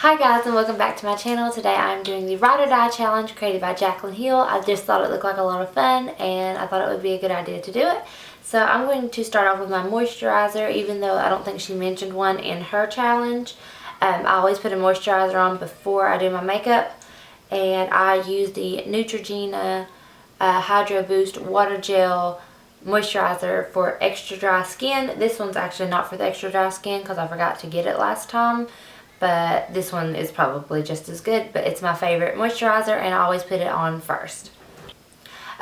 Hi guys, and welcome back to my channel. Today I'm doing the Ride or Die challenge created by Jaclyn Hill. I just thought it looked like a lot of fun and I thought it would be a good idea to do it. So I'm going to start off with my moisturizer, even though I don't think she mentioned one in her challenge. I always put a moisturizer on before I do my makeup, and I use the Neutrogena Hydro Boost Water Gel moisturizer for extra dry skin. This one's actually not for the extra dry skin because I forgot to get it last time. But this one is probably just as good, but it's my favorite moisturizer and I always put it on first.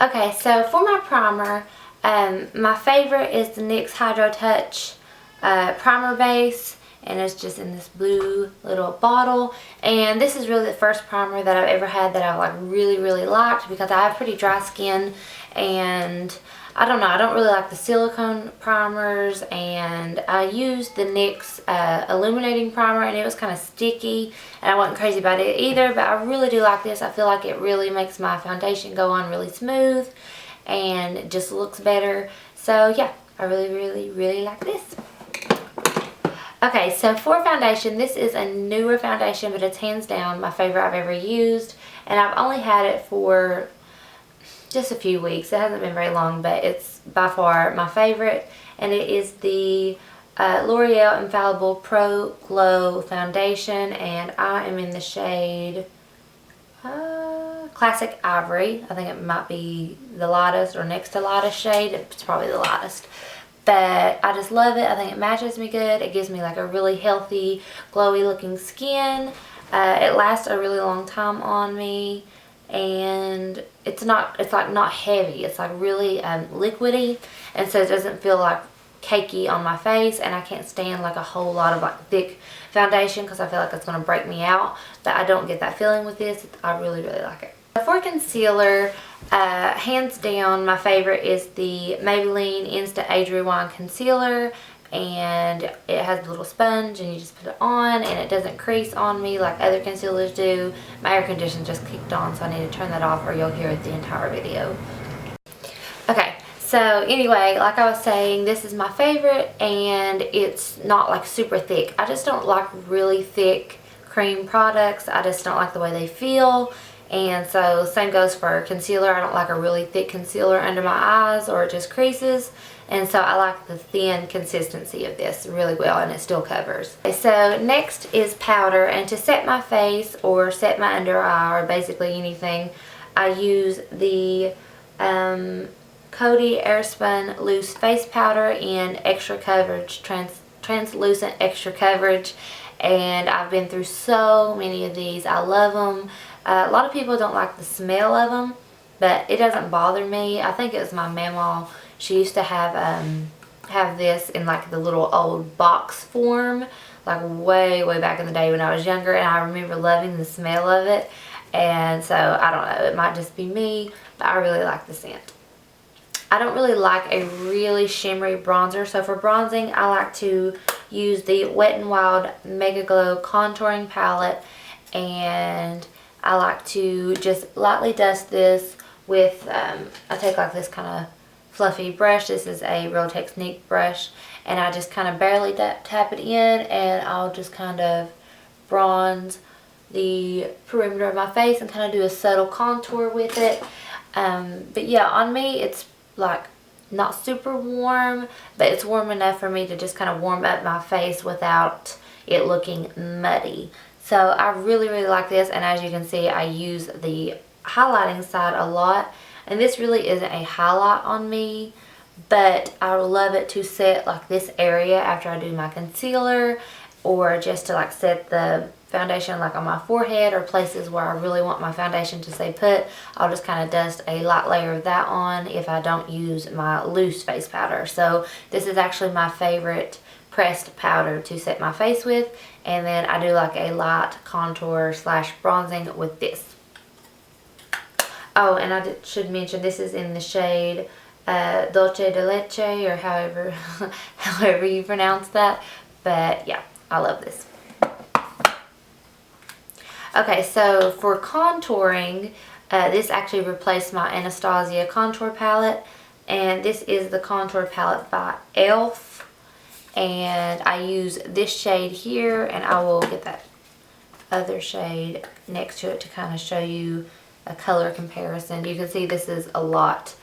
Okay, so for my primer, my favorite is the NYX Hydro Touch primer base, and it's just in this blue little bottle. And this is really the first primer that I've ever had that I've really liked, because I have pretty dry skin and I don't know, I don't really like the silicone primers, and I used the NYX illuminating primer and it was kind of sticky and I wasn't crazy about it either, but I really do like this. I feel like it really makes my foundation go on really smooth and it just looks better. So yeah, I really like this. Okay, so for foundation, this is a newer foundation, but it's hands down my favorite I've ever used, and I've only had it for just a few weeks. It hasn't been very long, but it's by far my favorite, and it is the L'Oreal Infallible Pro Glow Foundation, and I am in the shade Classic Ivory. I think it might be the lightest or next to lightest shade. It's probably the lightest. But I just love it. I think it matches me good. It gives me like a really healthy, glowy looking skin. It lasts a really long time on me. And it's like not heavy. It's like really liquidy, and so it doesn't feel like cakey on my face. And I can't stand like a whole lot of like thick foundation because I feel like it's going to break me out, but I don't get that feeling with this. I really like it. For concealer, hands down my favorite is the Maybelline Instant Age Rewind Concealer, and it has a little sponge and you just put it on and it doesn't crease on me like other concealers do. My air conditioner just kicked on, so I need to turn that off or you'll hear it the entire video. Okay, so anyway, like I was saying, this is my favorite and it's not like super thick. I just don't like really thick cream products. I just don't like the way they feel. And so same goes for concealer. I don't like a really thick concealer under my eyes or it just creases. And so I like the thin consistency of this really well, and it still covers. Okay, so next is powder, and to set my face or set my under eye or basically anything, I use the Coty Airspun Loose Face Powder in extra coverage, translucent extra coverage. And I've been through so many of these. I love them. A lot of people don't like the smell of them, but it doesn't bother me. I think it was my mamaw. She used to have this in like the little old box form, like way back in the day when I was younger, and I remember loving the smell of it. And so I don't know, it might just be me, but I really like the scent. I don't really like a really shimmery bronzer, so for bronzing I like to use the Wet n Wild Mega Glow Contouring Palette, and I like to just lightly dust this with, I take like this kind of fluffy brush. This is a Real Technique brush, and I just kind of barely tap it in, and I'll just kind of bronze the perimeter of my face and kind of do a subtle contour with it. But yeah, on me it's like not super warm, but it's warm enough for me to just kind of warm up my face without it looking muddy. So I really like this, and as you can see, I use the highlighting side a lot, and this really isn't a highlight on me, but I love it to set like this area after I do my concealer, or just to like set the foundation like on my forehead or places where I really want my foundation to stay put. I'll just kind of dust a light layer of that on if I don't use my loose face powder. So this is actually my favorite pressed powder to set my face with, and then I do like a light contour slash bronzing with this. Oh, and I should mention this is in the shade Dulce de Leche, or however you pronounce that. But yeah, I love this. Okay, so for contouring, this actually replaced my Anastasia contour palette, and this is the contour palette by e.l.f. and I use this shade here, and I will get that other shade next to it to kind of show you a color comparison. You can see this is a lot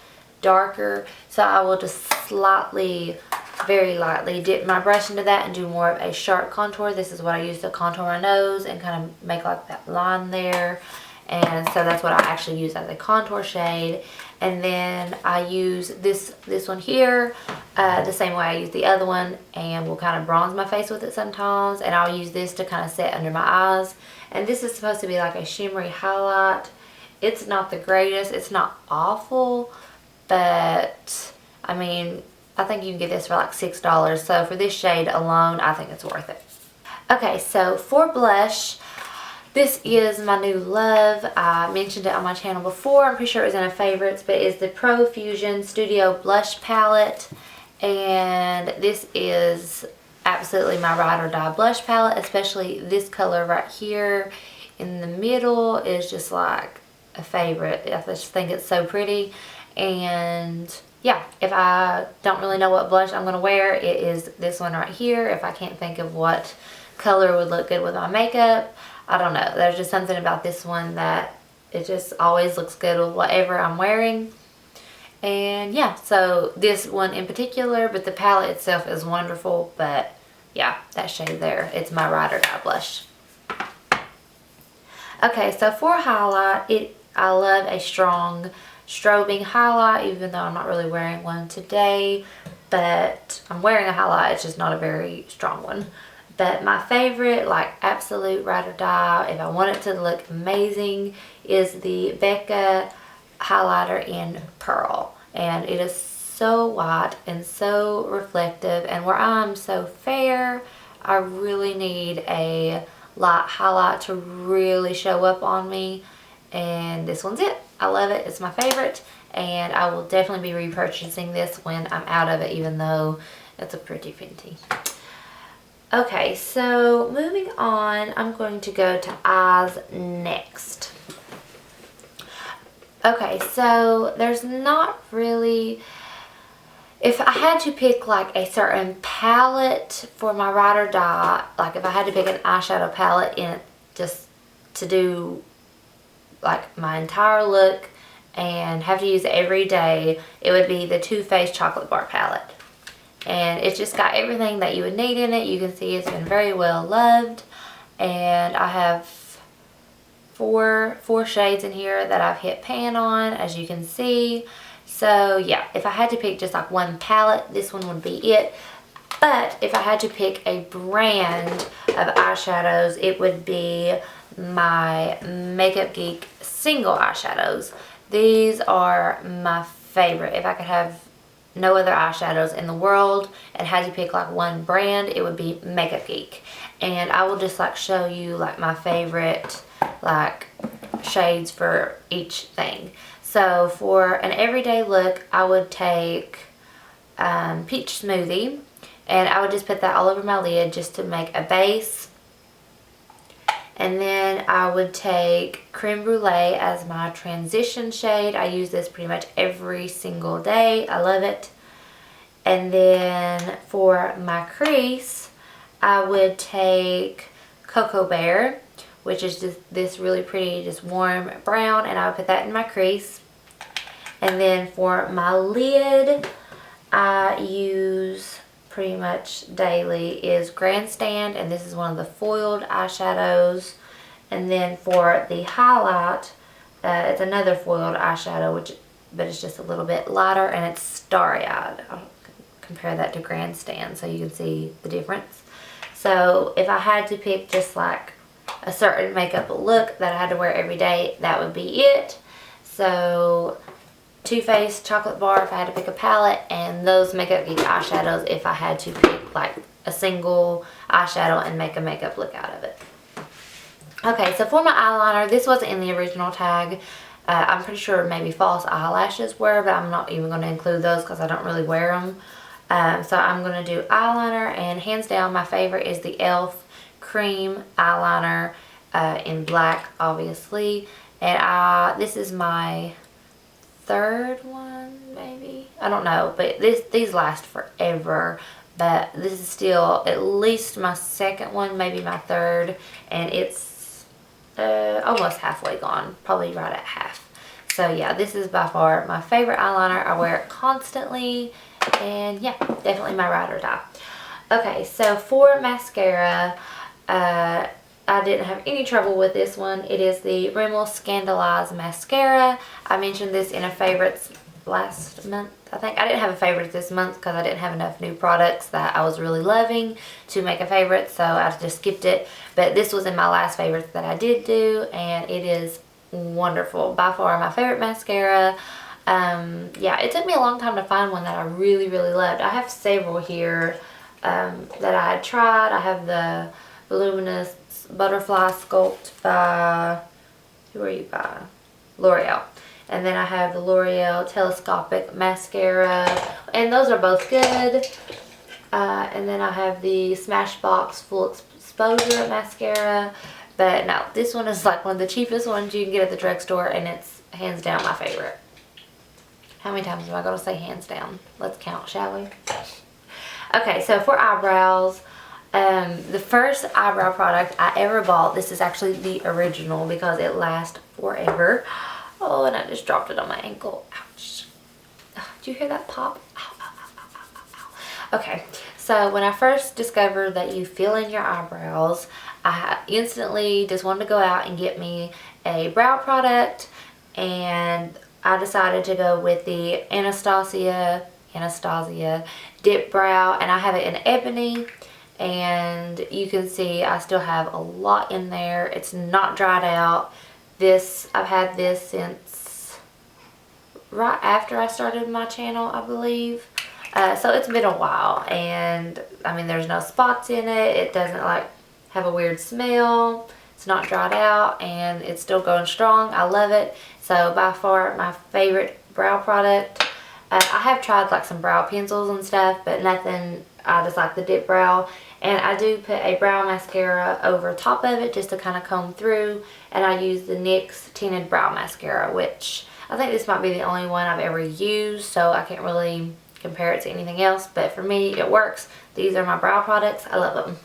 darker, so I will just slightly, very lightly dip my brush into that and do more of a sharp contour. This is what I use to contour my nose and kind of make like that line there. And so that's what I actually use as a contour shade. And then I use this one here the same way I use the other one, and will kind of bronze my face with it sometimes. And I'll use this to kind of set under my eyes. And this is supposed to be like a shimmery highlight. It's not the greatest, it's not awful, but I mean, I think you can get this for like $6. So for this shade alone, I think it's worth it. Okay, so for blush, this is my new love. I mentioned it on my channel before. I'm pretty sure it was in a favorites, but it's the Profusion Studio Blush Palette. And this is absolutely my ride or die blush palette, especially this color right here in the middle is just like a favorite. I just think it's so pretty. And yeah, if I don't really know what blush I'm going to wear, it is this one right here. If I can't think of what color would look good with my makeup, I don't know. There's just something about this one that it just always looks good with whatever I'm wearing. And yeah, so this one in particular, but the palette itself is wonderful. But yeah, that shade there, it's my ride or die blush. Okay, so for highlight, I love a strong strobing highlight, even though I'm not really wearing one today. But I'm wearing a highlight, it's just not a very strong one. But my favorite, like absolute ride or die, if I want it to look amazing, is the Becca highlighter in Pearl. And it is so white and so reflective. And where I'm so fair, I really need a light highlight to really show up on me. And this one's it. I love it. It's my favorite. And I will definitely be repurchasing this when I'm out of it, even though it's a pretty Fenty. Okay, so moving on, I'm going to go to eyes next. Okay, so there's not really, if I had to pick like a certain palette for my ride or die, like if I had to pick an eyeshadow palette in just to do like my entire look and have to use it every day, it would be the Too Faced Chocolate Bar palette. And it's just got everything that you would need in it. You can see it's been very well loved. And I have four shades in here that I've hit pan on, as you can see. So yeah, if I had to pick just like one palette, this one would be it. But if I had to pick a brand of eyeshadows, it would be my Makeup Geek single eyeshadows. These are my favorite. If I could have no other eyeshadows in the world and had to pick like one brand, it would be Makeup Geek. And I will just like show you like my favorite like shades for each thing. So for an everyday look, I would take Peach Smoothie, and I would just put that all over my lid just to make a base. And then I would take Creme Brulee as my transition shade. I use this pretty much every single day. I love it. And then for my crease, I would take Cocoa Bear, which is just this really pretty, just warm brown, and I would put that in my crease. And then for my lid, I use pretty much daily is Grandstand, and this is one of the foiled eyeshadows. And then for the highlight, it's another foiled eyeshadow, but it's just a little bit lighter, and it's Starry Eyed. I'll compare that to Grandstand so you can see the difference. So if I had to pick just like a certain makeup look that I had to wear every day, that would be it. So Too Faced Chocolate Bar if I had to pick a palette, and those Makeup Geek eyeshadows if I had to pick like a single eyeshadow and make a makeup look out of it. Okay, so for my eyeliner, this wasn't in the original tag. I'm pretty sure maybe false eyelashes were, but I'm not even going to include those because I don't really wear them. So I'm going to do eyeliner, and hands down my favorite is the e.l.f. Cream Eyeliner in black, obviously. And this is my third one, maybe, I don't know, but these last forever. But this is still at least my second one, maybe my third, and it's almost halfway gone, probably right at half. So yeah, this is by far my favorite eyeliner. I wear it constantly, and yeah, definitely my ride or die. Okay, so for mascara, I didn't have any trouble with this one. It is the Rimmel Scandalize Mascara. I mentioned this in a favorites last month. I think I didn't have a favorite this month because I didn't have enough new products that I was really loving to make a favorite, so I just skipped it. But this was in my last favorites that I did do, and it is wonderful. By far my favorite mascara. Yeah, it took me a long time to find one that I really, really loved. I have several here that I had tried. I have the Voluminous Butterfly Sculpt by, who are you by? L'Oreal. And then I have the L'Oreal Telescopic Mascara, and those are both good. And then I have the Smashbox Full Exposure Mascara, but no, this one is like one of the cheapest ones you can get at the drugstore, and it's hands down my favorite. How many times am I going to say hands down? Let's count, shall we? Okay, so for eyebrows, the first eyebrow product I ever bought, this is actually the original because it lasts forever. Oh, and I just dropped it on my ankle. Ouch. Oh, did you hear that pop? Ow, ow, ow, ow, ow, ow. Okay, so when I first discovered that you fill in your eyebrows, I instantly just wanted to go out and get me a brow product, and I decided to go with the Anastasia Dip Brow, and I have it in ebony, and you can see I still have a lot in there. It's not dried out. This, I've had this since right after I started my channel, I believe. So it's been a while, and I mean, there's no spots in it. It doesn't like have a weird smell. It's not dried out, and it's still going strong. I love it. So by far my favorite brow product. I have tried like some brow pencils and stuff, but nothing. I just like the Dip Brow, and I do put a brow mascara over top of it just to kind of comb through, and I use the NYX Tinted Brow Mascara, which I think this might be the only one I've ever used, so I can't really compare it to anything else, but for me it works. These are my brow products. I love them.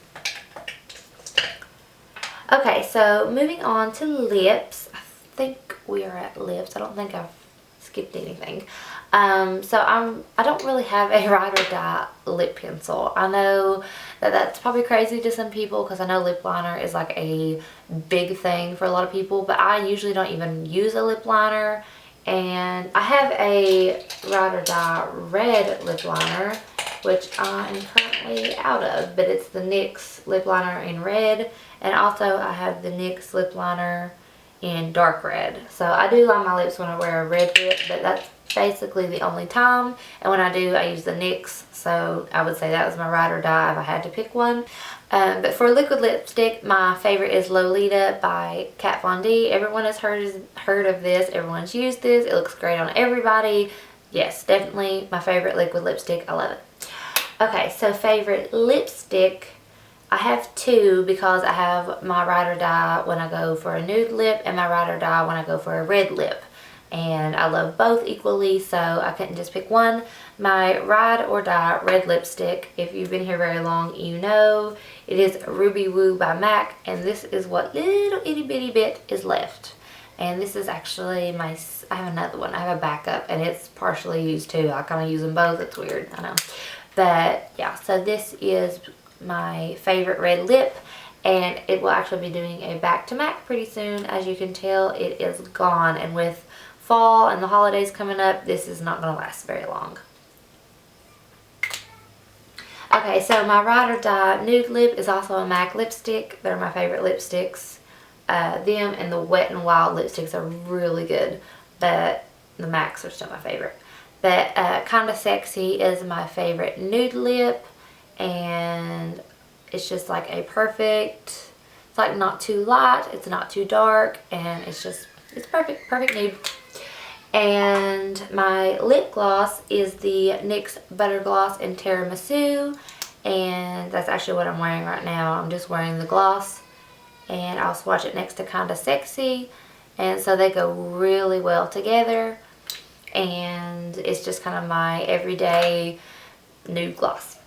Okay, so moving on to lips. I think we are at lips. I don't think I've skipped anything. So I don't really have a ride or die lip pencil. I know that that's probably crazy to some people because I know lip liner is like a big thing for a lot of people, but I usually don't even use a lip liner. And I have a ride or die red lip liner, which I am currently out of, but it's the NYX lip liner in red, and also I have the NYX lip liner in dark red. So I do line my lips when I wear a red lip, but that's basically the only time, and when I do, I use the NYX, so I would say that was my ride or die if I had to pick one. But for liquid lipstick, my favorite is Lolita by Kat Von D. Everyone has heard of this. Everyone's used this. It looks great on everybody. Yes, definitely my favorite liquid lipstick. I love it. Okay, so favorite lipstick, I have two because I have my ride or die when I go for a nude lip and my ride or die when I go for a red lip. And I love both equally, so I couldn't just pick one. My ride or die red lipstick, if you've been here very long, you know it is Ruby Woo by MAC, and this is what little itty bitty bit is left. And this is actually my, I have another one, I have a backup, and it's partially used too. I kind of use them both. It's weird, I know. But yeah, so this is my favorite red lip, and it will actually be doing a back to MAC pretty soon. As you can tell, it is gone, and with fall and the holidays coming up, this is not going to last very long. Okay, so my ride or die nude lip is also a MAC lipstick. They're my favorite lipsticks. Them and the Wet n Wild lipsticks are really good, but the MACs are still my favorite. But Kinda Sexy is my favorite nude lip, and it's just like a perfect, it's like not too light, it's not too dark, and it's just, it's perfect, perfect nude. And my lip gloss is the NYX Butter Gloss in Tiramisu, and that's actually what I'm wearing right now. I'm just wearing the gloss, and I'll swatch it next to Kinda Sexy, and so they go really well together, and it's just kind of my everyday nude gloss.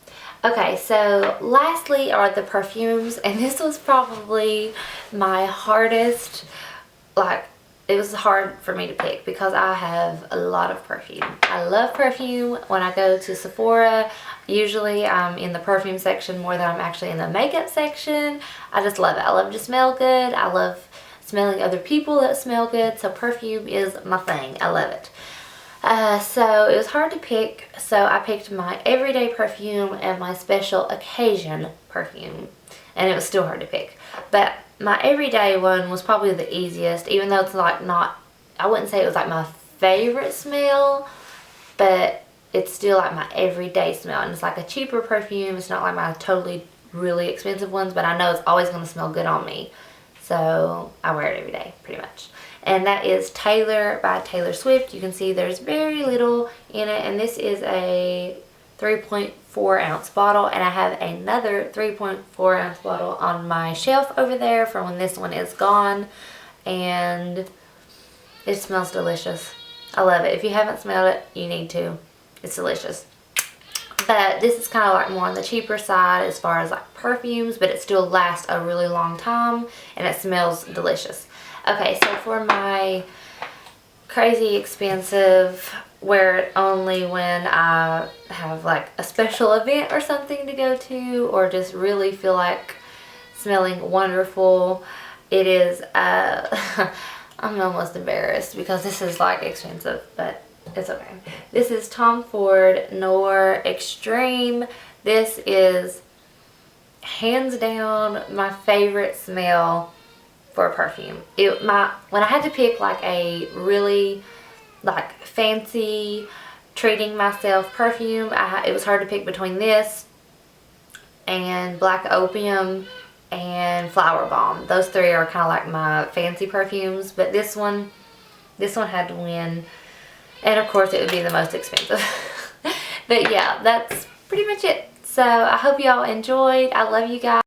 Okay, so lastly are the perfumes, and this was probably my hardest, like, it was hard for me to pick because I have a lot of perfume. I love perfume. When I go to Sephora, usually I'm in the perfume section more than I'm actually in the makeup section. I just love it. I love to smell good. I love smelling other people that smell good, so perfume is my thing. I love it. So it was hard to pick, so I picked my everyday perfume and my special occasion perfume, and it was still hard to pick. But my everyday one was probably the easiest, even though it's like not, I wouldn't say it was like my favorite smell, but it's still like my everyday smell. And it's like a cheaper perfume. It's not like my totally really expensive ones, but I know it's always going to smell good on me. So I wear it every day, pretty much. And that is Taylor by Taylor Swift. You can see there's very little in it, and this is a 3.4 ounce bottle, and I have another 3.4 ounce bottle on my shelf over there for when this one is gone, and it smells delicious. I love it. If you haven't smelled it, you need to. It's delicious. But this is kind of like more on the cheaper side as far as like perfumes, but it still lasts a really long time and it smells delicious. Okay, so for my crazy expensive, wear it only when I have like a special event or something to go to, or just really feel like smelling wonderful. It is, I'm almost embarrassed because this is like expensive, but it's okay. This is Tom Ford Noir Extreme. This is hands down my favorite smell for a perfume. When I had to pick like a really like fancy treating myself perfume, it was hard to pick between this and Black Opium and Flower Bomb. Those three are kind of like my fancy perfumes, but this one had to win. And of course it would be the most expensive. But yeah, that's pretty much it. So I hope y'all enjoyed. I love you guys.